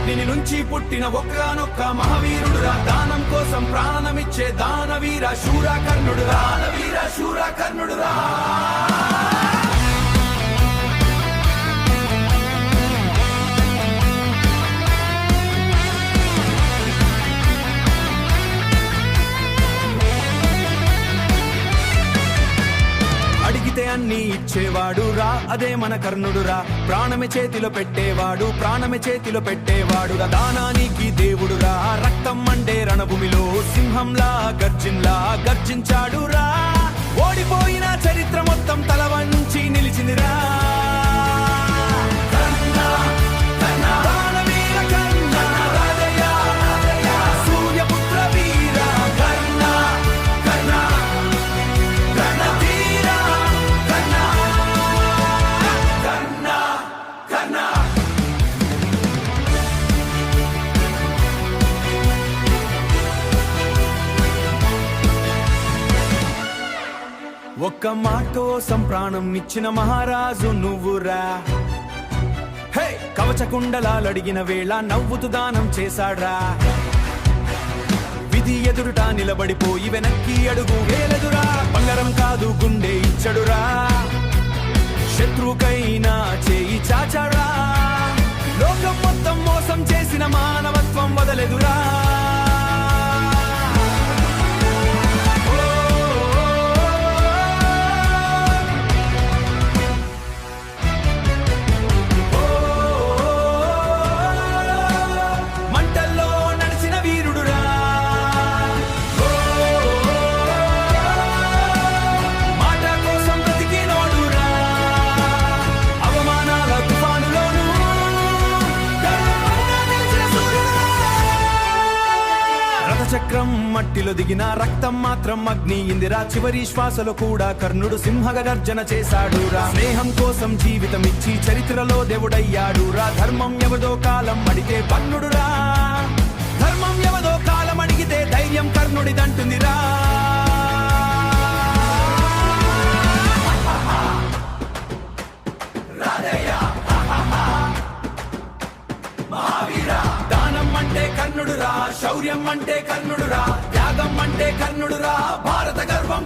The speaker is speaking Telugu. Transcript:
అగ్ని నుంచి పుట్టిన ఒక్కనొక్క మహావీరుడురా, దానం కోసం ప్రాణమిచ్చే దానవీర శూర కర్ణుడురా, దానవీర శూర కర్ణుడురా. అడిగితే అన్ని ఇచ్చేవాడు రా, అదే మన కర్ణుడురా. ప్రాణమే చేతిలో పెట్టేవాడు, ప్రాణమే చేతిలో పెట్టేవాడు. దానానికి దేవుడురా, రక్తం మండే రణభూమిలో సింహంలా గర్జిన్లా గర్జించాడురా. ఓడిపోయిన చరిత్ర మొత్తం తల వంచి నిలిచిందిరా. ఒక్క మాట కోసం ప్రాణం ఇచ్చిన మహారాజు నువ్వురా. హే, కవచకుండలాలడిగిన వేళ నవ్వుతూ దానం చేశాడ్రా. విధి ఎదురుట నిలబడిపోయి వెనక్కి అడుగు వేలదురా. బంగారం కాదు గుండె ఇచ్చడురా, శత్రుకైనా చేయి చాచాడా. లోకం మొత్తం మోసం చేసిన మానవత్వం వదలెదురా. చక్రం మట్టిలో దిగిన రక్తం మాత్రం అగ్ని ఇందిరా. చివరి శ్వాసలో కూడా కర్ణుడు సింహగ గర్జన చేశాడురా. స్నేహం కోసం జీవితం ఇచ్చి చరిత్రలో దేవుడయ్యాడురా. ధర్మం ఎవదో కాలం అడిగితే కర్ణుడురా, ధర్మం ఎవదో కాలం అడిగితే ధైర్యం కర్ణుడిదంటుందిరా. దానం అంటే కర్ణుడురా, శౌర్యం అంటే కర్ణుడురా, త్యాగం అంటే కర్ణుడురా. భారత గర్వం